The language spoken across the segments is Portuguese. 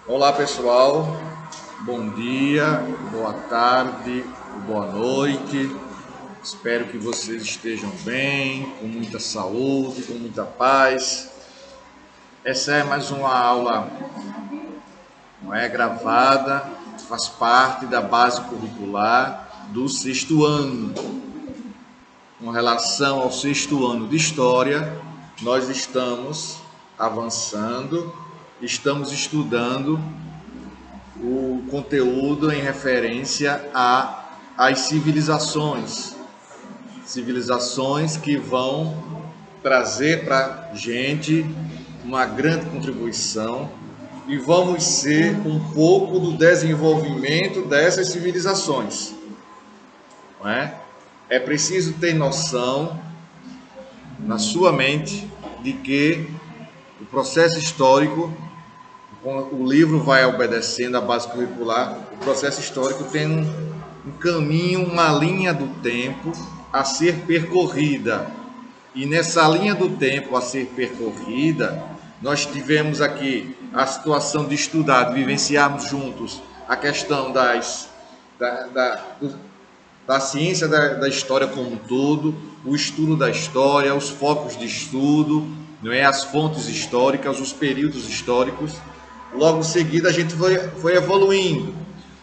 Olá pessoal, bom dia, boa tarde, boa noite. Espero que vocês estejam bem, com muita saúde, com muita paz. Essa é mais uma aula, não é gravada, faz parte da base curricular do sexto ano. Com relação ao sexto ano de História, nós estamos avançando, estamos estudando o conteúdo em referência às civilizações que vão trazer para a gente uma grande contribuição e vamos ser um pouco do desenvolvimento dessas civilizações, não é? É preciso ter noção na sua mente de que o processo histórico, o livro vai obedecendo a base curricular, o processo histórico tem um caminho, uma linha do tempo a ser percorrida. E nessa linha do tempo a ser percorrida, nós tivemos aqui a situação de estudar, de vivenciarmos juntos a questão da ciência da história como um todo, o estudo da história, os focos de estudo, não é? As fontes históricas, os períodos históricos. Logo em seguida, a gente foi evoluindo.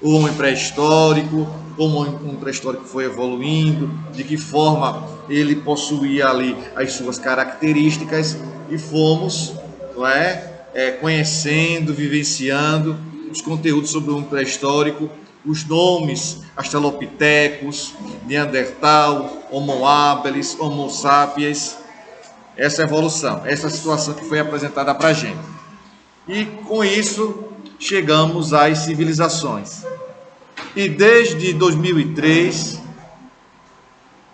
O homem pré-histórico, como o homem pré-histórico foi evoluindo, de que forma ele possuía ali as suas características, e fomos, não é? Conhecendo, vivenciando os conteúdos sobre o homem pré-histórico, os nomes, Australopithecus, Neandertal, Homo habilis, Homo sapiens, essa evolução, essa situação que foi apresentada para a gente. E com isso chegamos às civilizações. E desde 2003,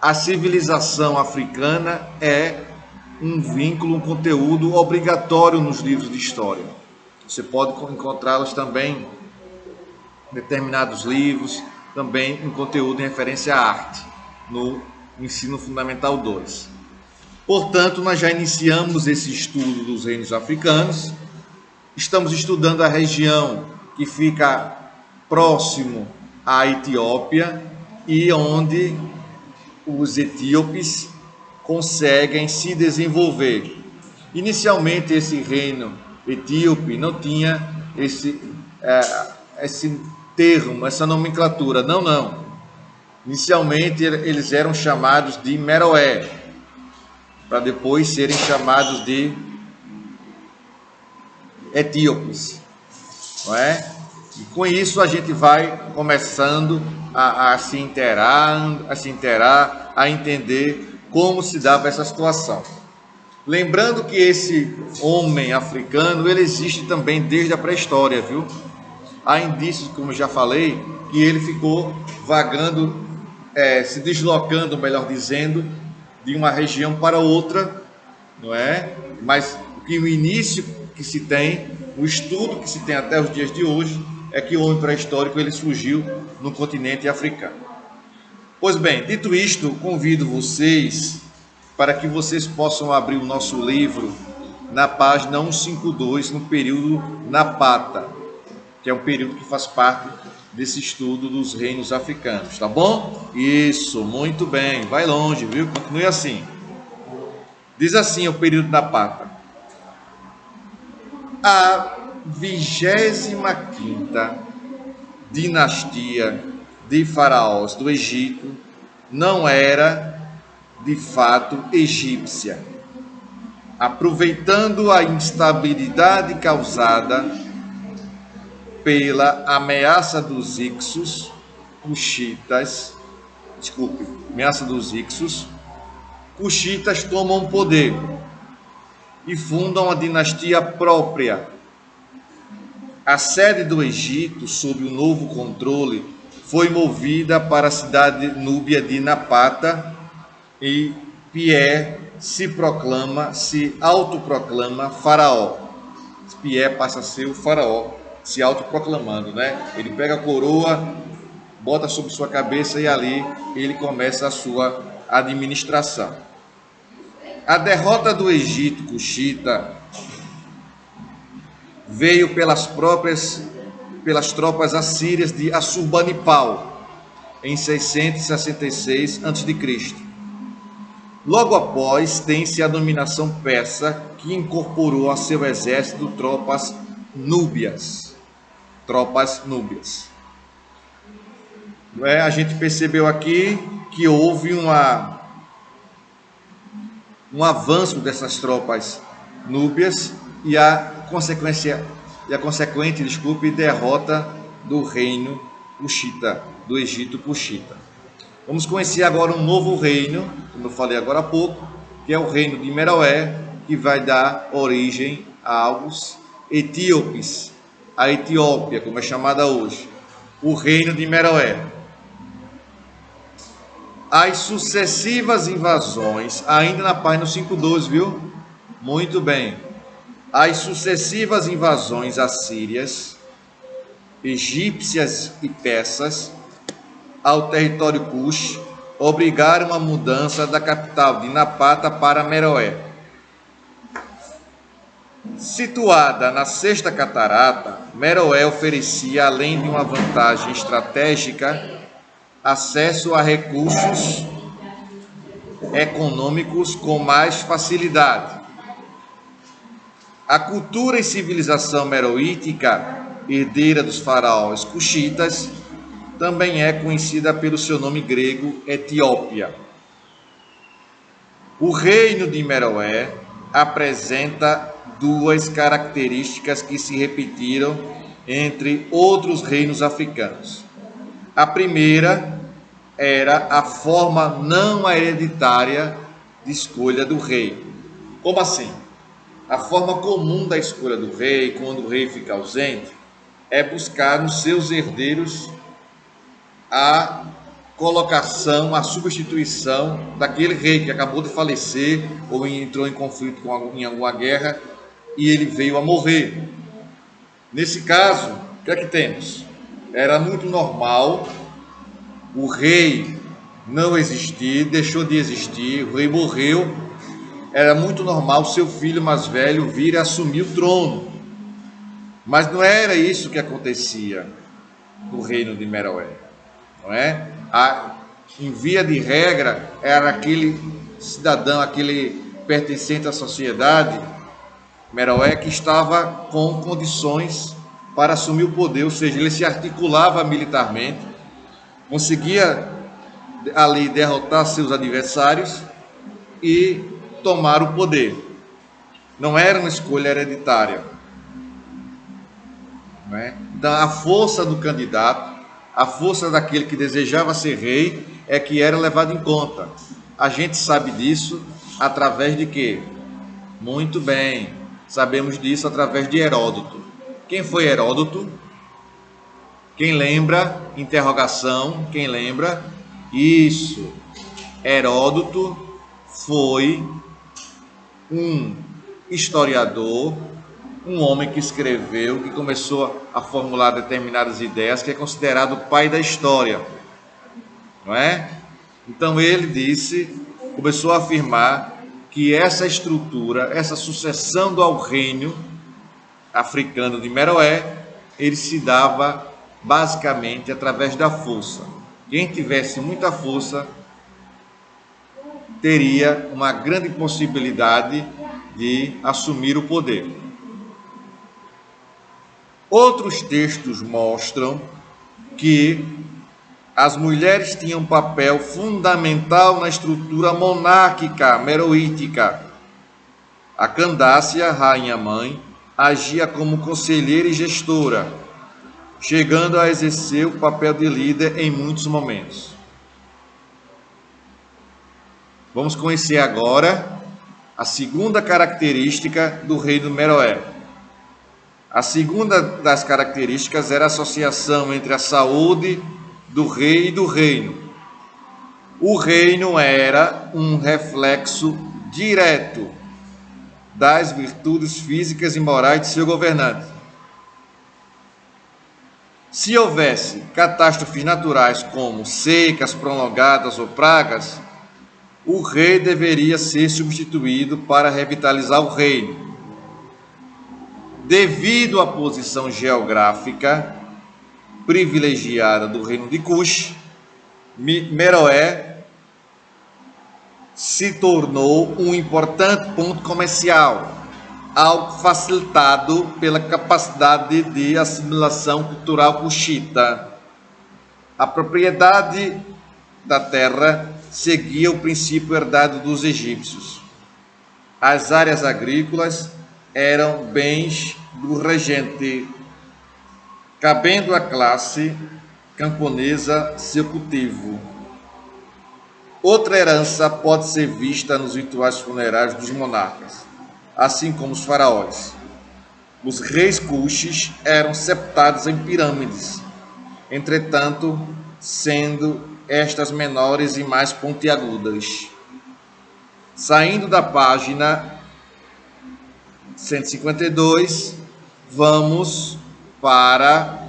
a civilização africana é um vínculo, um conteúdo obrigatório nos livros de história. Você pode encontrá-los também em determinados livros, também em conteúdo em referência à arte, no Ensino Fundamental 2. Portanto, nós já iniciamos esse estudo dos reinos africanos. Estamos estudando a região que fica próximo à Etiópia e onde os etíopes conseguem se desenvolver. Inicialmente, esse reino etíope não tinha esse termo, essa nomenclatura. Não. Inicialmente, eles eram chamados de Meroé, para depois serem chamados de etíopes, não é? E com isso a gente vai começando a se inteirar, a entender como se dava essa situação. Lembrando que esse homem africano, ele existe também desde a pré-história, viu? Há indícios, como já falei, que ele ficou vagando, se deslocando, melhor dizendo, de uma região para outra, não é? Mas que o início que se tem, o estudo que se tem até os dias de hoje, é que o homem pré-histórico ele surgiu no continente africano. Pois bem, dito isto, convido vocês para que vocês possam abrir o nosso livro na página 152, no período Napata, que é um período que faz parte desse estudo dos reinos africanos, tá bom? Isso, muito bem, vai longe, viu? Continue assim. Diz assim o período Napata: a 25ª dinastia de faraós do Egito não era, de fato, egípcia. Aproveitando a instabilidade causada pela ameaça dos Ixos, Cuxitas tomam poder e fundam a dinastia própria. A sede do Egito, sob o novo controle, foi movida para a cidade núbia de Napata, e Pié se autoproclama faraó. Pié passa a ser o faraó, se autoproclamando, né? Ele pega a coroa, bota sobre sua cabeça e ali ele começa a sua administração. A derrota do Egito Cuxita veio pelas tropas assírias de Assurbanipal, em 666 a.C. Logo após, tem-se a dominação persa, que incorporou a seu exército tropas núbias. A gente percebeu aqui que houve um avanço dessas tropas núbias e a consequente derrota do reino Cushita, do Egito Cushita. Vamos conhecer agora um novo reino, como eu falei agora há pouco, que é o reino de Meroé, que vai dar origem aos etíopes, a Etiópia, como é chamada hoje, o reino de Meroé. As sucessivas invasões, ainda na página 5.2, viu? Muito bem. As sucessivas invasões assírias, egípcias e persas ao território Cush obrigaram a mudança da capital de Napata para Meroé. Situada na sexta catarata, Meroé oferecia, além de uma vantagem estratégica, acesso a recursos econômicos com mais facilidade. A cultura e civilização meroítica, herdeira dos faraós cuxitas, também é conhecida pelo seu nome grego Etiópia. O reino de Meroé apresenta duas características que se repetiram entre outros reinos africanos. A primeira era a forma não hereditária de escolha do rei. Como assim? A forma comum da escolha do rei, quando o rei fica ausente, é buscar nos seus herdeiros a colocação, a substituição daquele rei que acabou de falecer ou entrou em conflito em alguma guerra e ele veio a morrer. Nesse caso, o que é que temos? Era muito normal o rei não existir, deixou de existir, o rei morreu. Era muito normal seu filho mais velho vir a assumir o trono. Mas não era isso que acontecia no reino de Meroé, não é? Em via de regra, era aquele cidadão, aquele pertencente à sociedade, Meroé, que estava com condições para assumir o poder, ou seja, ele se articulava militarmente, conseguia ali derrotar seus adversários e tomar o poder. Não era uma escolha hereditária. Não é? Então, a força do candidato, a força daquele que desejava ser rei, é que era levada em conta. A gente sabe disso através de quê? Muito bem, sabemos disso através de Heródoto. Quem foi Heródoto? Quem lembra? Interrogação, quem lembra? Isso, Heródoto foi um historiador, um homem que escreveu, que começou a formular determinadas ideias, que é considerado o pai da história, não é? Então ele começou a afirmar que essa estrutura, essa sucessão ao reino africano de Meroé, ele se dava basicamente através da força. Quem tivesse muita força teria uma grande possibilidade de assumir o poder. Outros textos mostram que as mulheres tinham um papel fundamental na estrutura monárquica meroítica. A Candácia, rainha-mãe, agia como conselheira e gestora, chegando a exercer o papel de líder em muitos momentos. Vamos conhecer agora a segunda característica do reino Meroé. A segunda das características era a associação entre a saúde do rei e do reino. O reino era um reflexo direto das virtudes físicas e morais de seu governante. Se houvesse catástrofes naturais como secas, prolongadas ou pragas, o rei deveria ser substituído para revitalizar o reino. devido à posição geográfica privilegiada do reino de Cush, Meroé se tornou um importante ponto comercial, algo facilitado pela capacidade de assimilação cultural cuxita. A propriedade da terra seguia o princípio herdado dos egípcios. As áreas agrícolas eram bens do regente, cabendo à classe camponesa seu cultivo. Outra herança pode ser vista nos rituais funerários dos monarcas, assim como os faraós. Os reis cuxes eram sepultados em pirâmides, entretanto, sendo estas menores e mais pontiagudas. Saindo da página 152, vamos para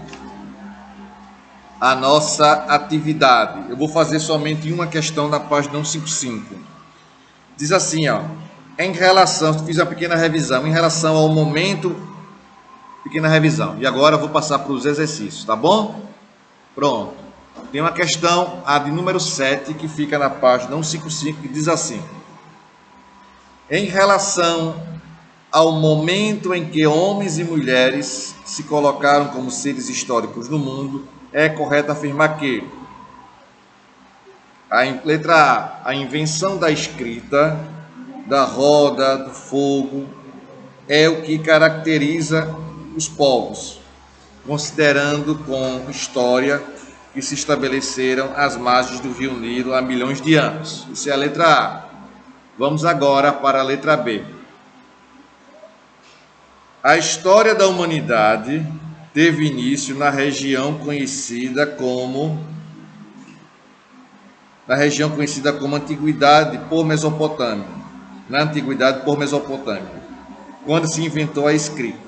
a nossa atividade. Eu vou fazer somente uma questão na página 155. Diz assim, ó, em relação, fiz uma pequena revisão, em relação ao momento, pequena revisão. E agora eu vou passar para os exercícios, tá bom? Pronto. Tem uma questão, a de número 7, que fica na página 155, que diz assim: em relação ao momento em que homens e mulheres se colocaram como seres históricos no mundo, é correto afirmar que letra A, a invenção da escrita, da roda, do fogo, é o que caracteriza os povos, considerando com história que se estabeleceram às margens do Rio Nilo há milhões de anos. Isso é a letra A. Vamos agora para a letra B. A história da humanidade teve início na região conhecida como Antiguidade por Mesopotâmia. Na Antiguidade por Mesopotâmia, quando se inventou a escrita.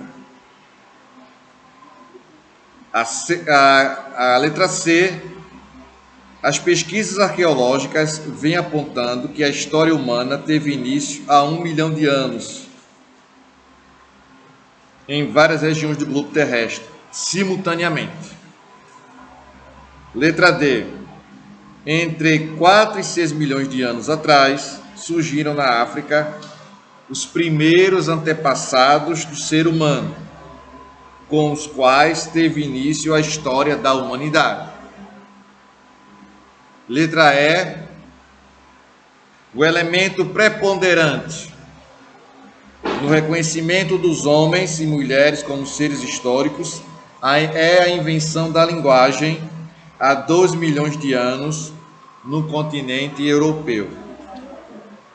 A letra C, as pesquisas arqueológicas vêm apontando que a história humana teve início há 1 milhão de anos, em várias regiões do globo terrestre, simultaneamente. Letra D, entre 4 e 6 milhões de anos atrás, surgiram na África os primeiros antepassados do ser humano, com os quais teve início a história da humanidade. Letra E, o elemento preponderante no reconhecimento dos homens e mulheres como seres históricos é a invenção da linguagem há 2 milhões de anos no continente europeu.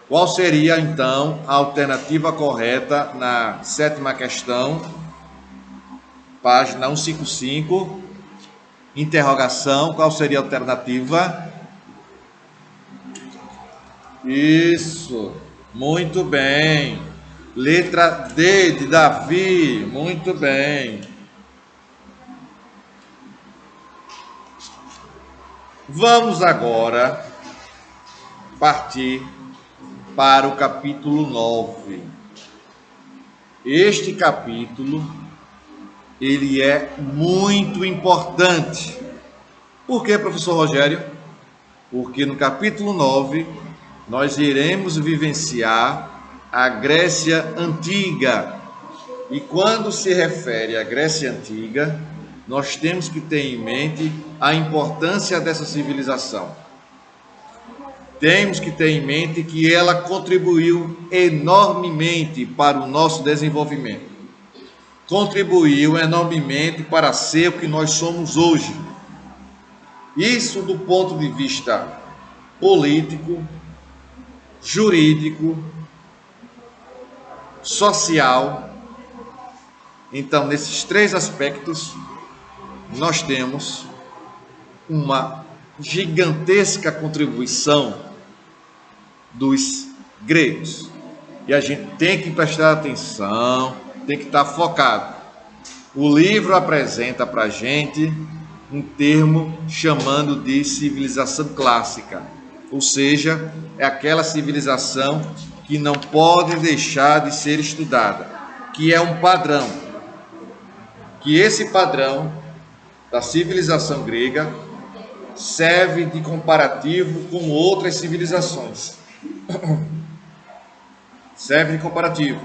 Qual seria, então, a alternativa correta na 7ª questão, página 155, interrogação, qual seria a alternativa? Isso, muito bem. Letra D de Davi, muito bem. Vamos agora partir para o capítulo 9. Este capítulo, ele é muito importante. Por quê, professor Rogério? Porque no capítulo 9, nós iremos vivenciar a Grécia Antiga. E quando se refere à Grécia Antiga, nós temos que ter em mente a importância dessa civilização. Temos que ter em mente que ela contribuiu enormemente para o nosso desenvolvimento. Contribuiu enormemente para ser o que nós somos hoje. Isso do ponto de vista político, jurídico, social. Então, nesses 3 aspectos, nós temos uma gigantesca contribuição dos gregos. E a gente tem que prestar atenção, tem que estar focado. O livro apresenta para a gente um termo chamando de civilização clássica. Ou seja, é aquela civilização que não pode deixar de ser estudada, que é um padrão. que esse padrão da civilização grega serve de comparativo com outras civilizações. Serve de comparativo.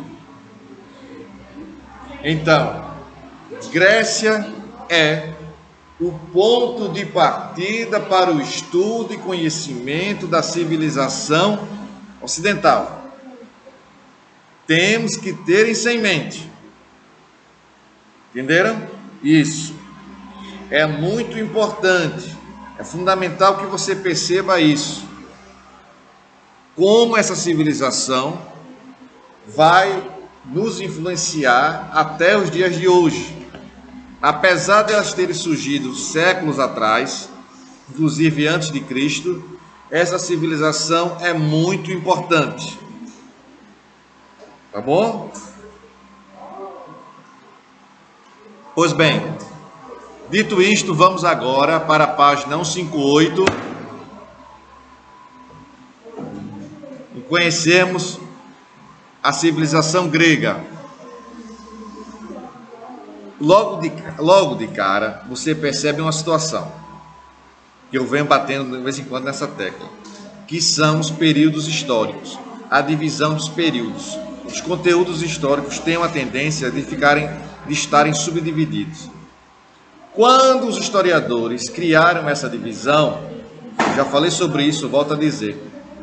Então, Grécia é o ponto de partida para o estudo e conhecimento da civilização ocidental. Temos que ter isso em mente. Entenderam? Isso. É muito importante. É fundamental que você perceba isso. Como essa civilização vai nos influenciar até os dias de hoje. Apesar de elas terem surgido séculos atrás, inclusive antes de Cristo, essa civilização é muito importante. Tá bom? Pois bem, dito isto, vamos agora para a página 158 e conhecemos a civilização grega. Logo de cara, você percebe uma situação que eu venho batendo de vez em quando nessa tecla, que são os períodos históricos, a divisão dos períodos. Os conteúdos históricos têm uma tendência de estarem subdivididos. Quando os historiadores criaram essa divisão, já falei sobre isso, volto a dizer,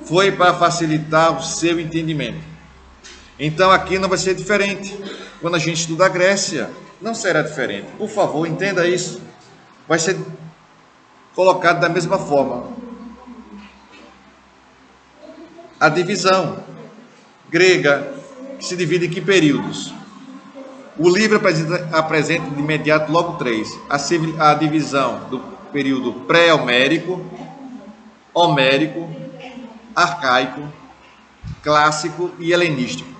foi para facilitar o seu entendimento. Então aqui não vai ser diferente. Quando a gente estuda a Grécia, não será diferente. Por favor, entenda isso. Vai ser colocado da mesma forma. A divisão grega se divide em que períodos? O livro apresenta de imediato logo três. A divisão do período pré-homérico, homérico, arcaico, clássico e helenístico.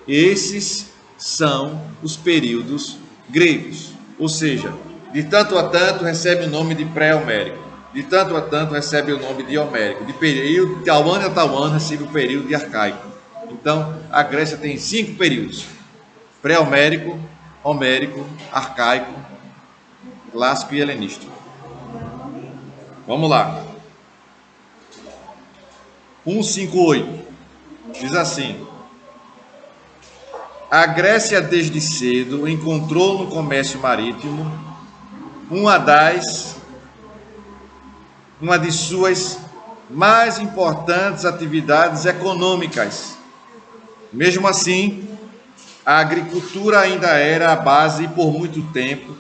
Esses são os períodos gregos. Ou seja, de tanto a tanto recebe o nome de pré-homérico. De tanto a tanto recebe o nome de homérico. De período de tal ano a tal ano recebe o período de arcaico. Então, a Grécia tem 5 períodos: pré-homérico, homérico, arcaico, clássico e helenístico. Vamos lá. 158 diz assim: a Grécia desde cedo encontrou no comércio marítimo uma de suas mais importantes atividades econômicas. Mesmo assim, a agricultura ainda era a base e por muito tempo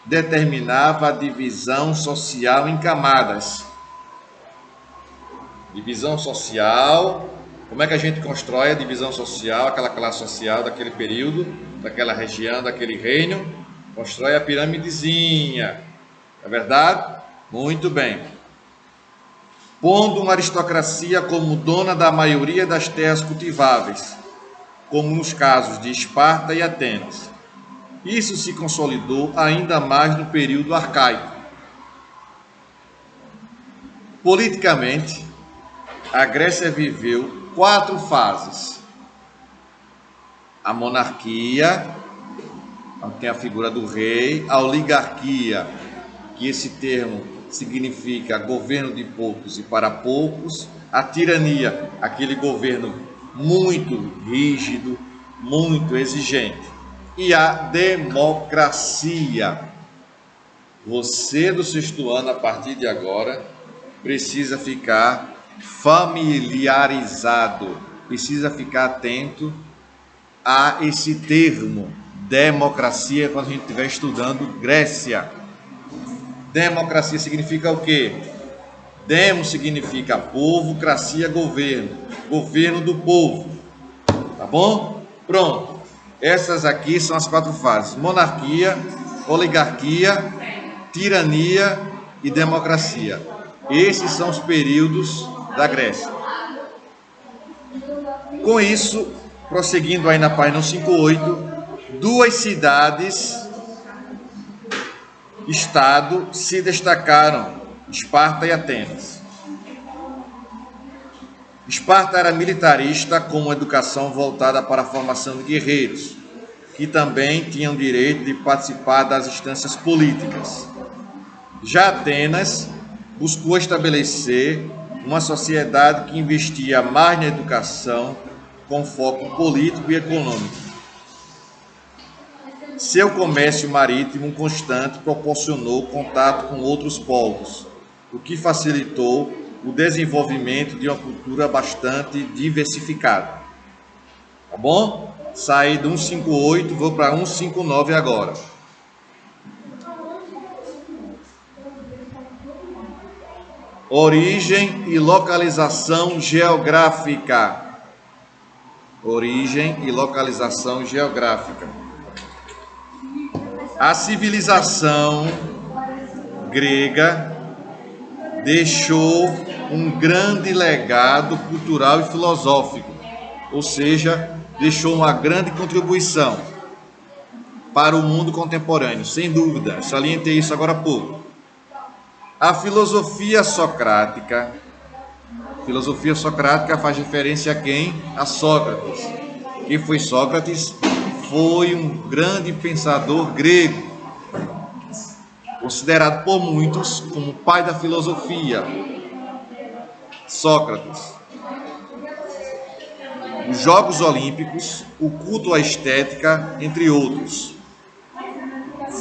determinava a divisão social em camadas. Divisão social, como é que a gente constrói a divisão social, aquela classe social daquele período, daquela região, daquele reino? Constrói a piramidezinha, é verdade? Muito bem. Pondo uma aristocracia como dona da maioria das terras cultiváveis, como nos casos de Esparta e Atenas. Isso se consolidou ainda mais no período arcaico. Politicamente, a Grécia viveu 4 fases. A monarquia, tem a figura do rei, a oligarquia, que esse termo significa governo de poucos e para poucos, a tirania, aquele governo muito rígido, muito exigente, e a democracia. Você do 6º ano, a partir de agora, precisa ficar familiarizado, precisa ficar atento a esse termo, democracia, quando a gente estiver estudando Grécia. Democracia significa o quê? Demo significa povo, cracia, governo. Governo do povo. Tá bom? Pronto. Essas aqui são as 4 fases: monarquia, oligarquia, tirania e democracia. Esses são os períodos da Grécia. Com isso, prosseguindo aí na página 58, 2 cidades-estado se destacaram: Esparta e Atenas. Esparta era militarista, com uma educação voltada para a formação de guerreiros, que também tinham direito de participar das instâncias políticas. Já Atenas buscou estabelecer uma sociedade que investia mais na educação, com foco político e econômico. Seu comércio marítimo constante proporcionou contato com outros povos, o que facilitou o desenvolvimento de uma cultura bastante diversificada. Tá bom? Saí do 158, vou para 159 agora. Origem e localização geográfica. Origem e localização geográfica. A civilização grega deixou um grande legado cultural e filosófico, ou seja, deixou uma grande contribuição para o mundo contemporâneo, sem dúvida. Salientei isso agora há pouco. A filosofia socrática faz referência a quem? A Sócrates. Quem foi Sócrates? Foi um grande pensador grego, considerado por muitos como o pai da filosofia. Sócrates. Os Jogos Olímpicos, o culto à estética, entre outros,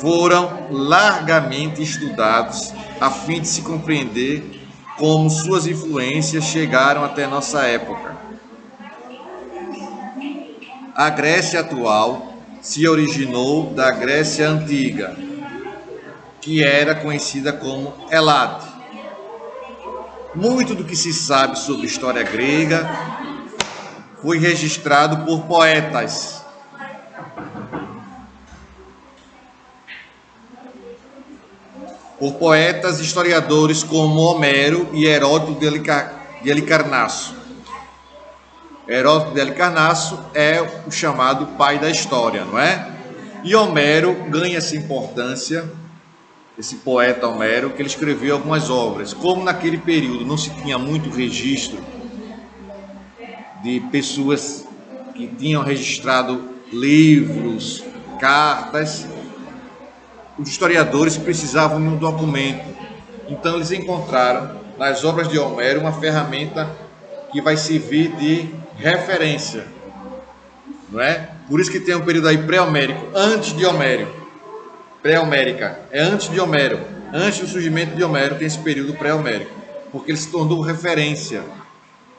foram largamente estudados a fim de se compreender como suas influências chegaram até nossa época. A Grécia atual se originou da Grécia antiga, que era conhecida como Elade. Muito do que se sabe sobre história grega foi registrado por poetas. Por poetas e historiadores como Homero e Heródoto de Halicarnasso. Heródoto de Halicarnasso é o chamado pai da história, não é? E Homero ganha essa importância, esse poeta Homero, que ele escreveu algumas obras. Como naquele período não se tinha muito registro de pessoas que tinham registrado livros, cartas, os historiadores precisavam de um documento. Então eles encontraram nas obras de Homero uma ferramenta que vai servir de referência, não é? Por isso que tem um período aí pré-homérico, antes de Homero. Pré-homérica é antes de Homero. Antes do surgimento de Homero tem esse período pré-homérico, porque ele se tornou referência.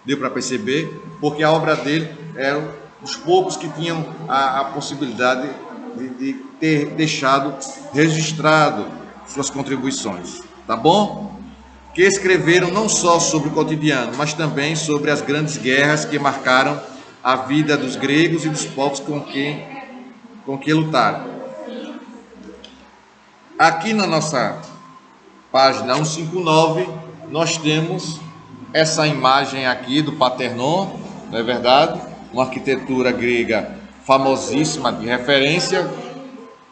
Deu para perceber? Porque a obra dele era os poucos que tinham a possibilidade de ter deixado registrado suas contribuições. Tá bom? Que escreveram não só sobre o cotidiano, mas também sobre as grandes guerras que marcaram a vida dos gregos e dos povos com que lutaram. Aqui na nossa página 159, nós temos essa imagem aqui do Partenon, não é verdade? Uma arquitetura grega famosíssima, de referência,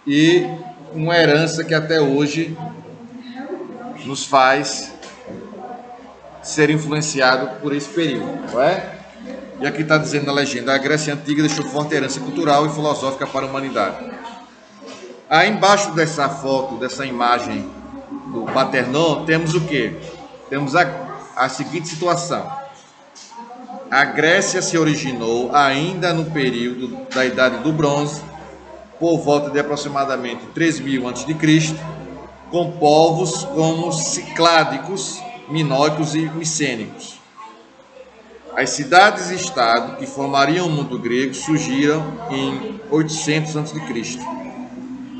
e uma herança que até hoje nos faz ser influenciado por esse período, não é? E aqui está dizendo na legenda: a Grécia Antiga deixou forte herança cultural e filosófica para a humanidade. Aí embaixo dessa foto, dessa imagem do Partenon, temos o quê? Temos a seguinte situação. A Grécia se originou ainda no período da Idade do Bronze, por volta de aproximadamente 3000 a.C., com povos como cicládicos, minoicos e micênicos. As cidades-estado que formariam o mundo grego surgiram em 800 a.C.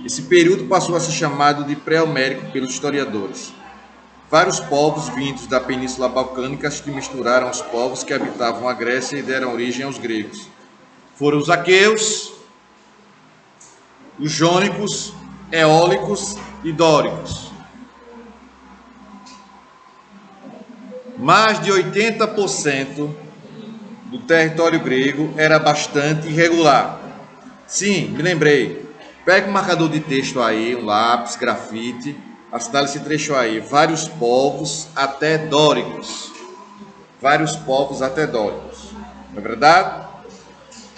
Esse período passou a ser chamado de pré-homérico pelos historiadores. Vários povos vindos da Península Balcânica se misturaram aos povos que habitavam a Grécia e deram origem aos gregos. Foram os aqueus, os jônicos, eólicos e dóricos. Mais de 80% do território grego era bastante irregular. Sim, me lembrei. Pega um marcador de texto aí, um lápis, grafite. Assinale esse trecho aí. Vários povos até dóricos. Vários povos até dóricos. Não é verdade?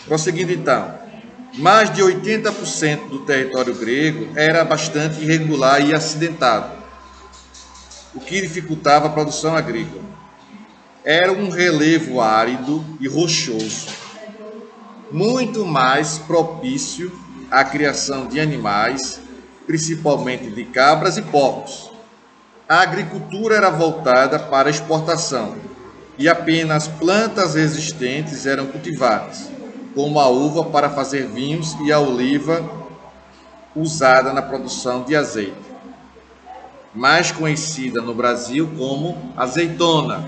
Prosseguindo então. Mais de 80% do território grego era bastante irregular e acidentado, o que dificultava a produção agrícola. Era um relevo árido e rochoso, muito mais propício à criação de animais, principalmente de cabras e porcos. A agricultura era voltada para a exportação e apenas plantas resistentes eram cultivadas, como a uva para fazer vinhos e a oliva usada na produção de azeite, mais conhecida no Brasil como azeitona.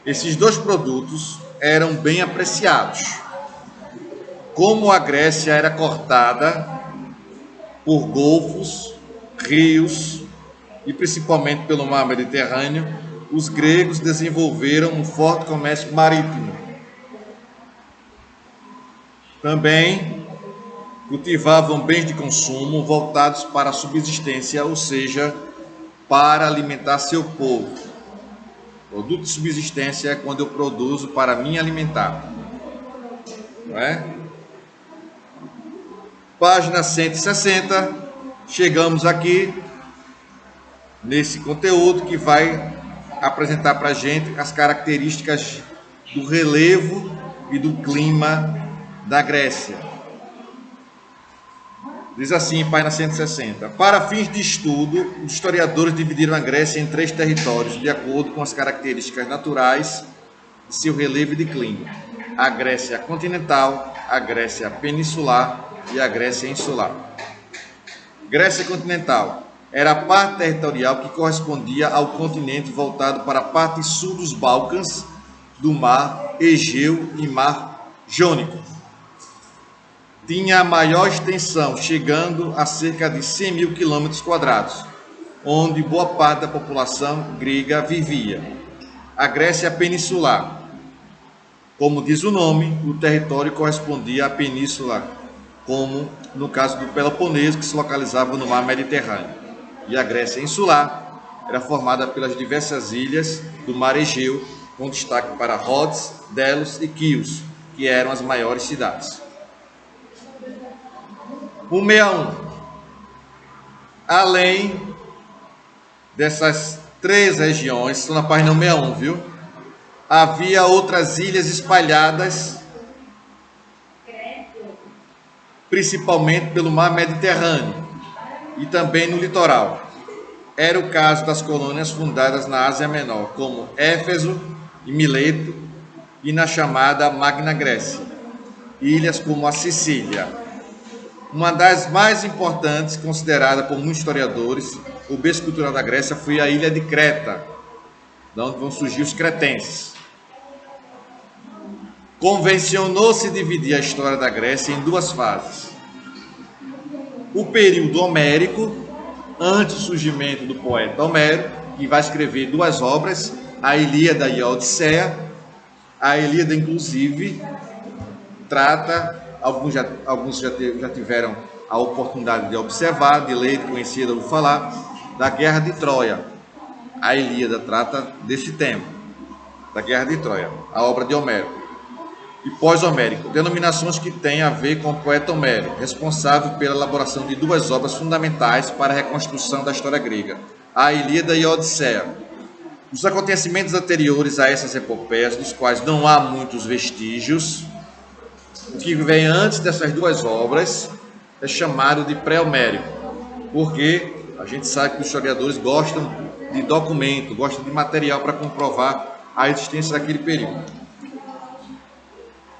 Esses dois produtos eram bem apreciados. Como a Grécia era cortada por golfos, rios e principalmente pelo mar Mediterrâneo, os gregos desenvolveram um forte comércio marítimo. Também cultivavam bens de consumo voltados para a subsistência, ou seja, para alimentar seu povo. Produto de subsistência é quando eu produzo para me alimentar. Não é? Página 160, chegamos aqui nesse conteúdo que vai apresentar para a gente as características do relevo e do clima da Grécia. Diz assim, página 160. Para fins de estudo, os historiadores dividiram a Grécia em 3 territórios, de acordo com as características naturais de seu relevo e de clima: a Grécia continental, a Grécia peninsular e a Grécia insular. Grécia continental era a parte territorial que correspondia ao continente voltado para a parte sul dos Balcãs, do mar Egeu e mar Jônico. Tinha a maior extensão, chegando a cerca de 100.000 km², onde boa parte da população grega vivia. A Grécia peninsular, como diz o nome, o território correspondia à península, como no caso do Peloponeso, que se localizava no mar Mediterrâneo. E a Grécia insular era formada pelas diversas ilhas do mar Egeu, com destaque para Rhodes, Delos e Quios, que eram as maiores cidades. 161. Além dessas 3 regiões, estão na página 161, viu? Havia outras ilhas espalhadas, principalmente pelo mar Mediterrâneo e também no litoral. Era o caso das colônias fundadas na Ásia Menor, como Éfeso e Mileto, e na chamada Magna Grécia. Ilhas como a Sicília. Uma das mais importantes, considerada por muitos historiadores, o berço cultural da Grécia foi a ilha de Creta, de onde vão surgir os cretenses. Convencionou-se dividir a história da Grécia em 2 fases. O período homérico, antes do surgimento do poeta Homero, que vai escrever 2 obras, a Ilíada e a Odisseia. A Ilíada, inclusive, trata, alguns já tiveram a oportunidade de observar, de ler, de conhecer, de ouvir falar, da Guerra de Troia. A Ilíada trata desse tema, da Guerra de Troia, a obra de Homero. E pós-homérico, denominações que têm a ver com o poeta Homero, responsável pela elaboração de 2 obras fundamentais para a reconstrução da história grega, a Ilíada e a Odisseia. Os acontecimentos anteriores a essas epopeias, dos quais não há muitos vestígios, o que vem antes dessas 2 obras é chamado de pré-homérico, porque a gente sabe que os historiadores gostam de documento, gostam de material para comprovar a existência daquele período.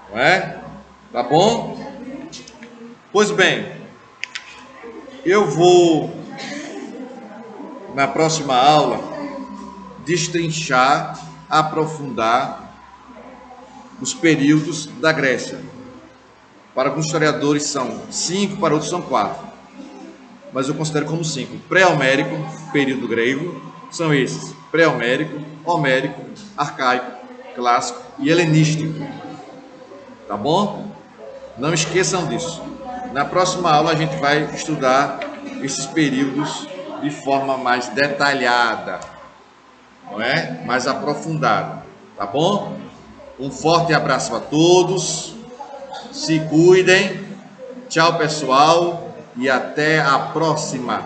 Não é? Tá bom? Pois bem, eu vou, na próxima aula, destrinchar, aprofundar os períodos da Grécia. Para alguns historiadores são 5, para outros são 4. Mas eu considero como 5. Pré-homérico, período grego, são esses: pré-homérico, homérico, arcaico, clássico e helenístico. Tá bom? Não esqueçam disso. Na próxima aula a gente vai estudar esses períodos de forma mais detalhada, não é? Mais aprofundada. Tá bom? Um forte abraço a todos. Se cuidem. Tchau, pessoal, e até a próxima.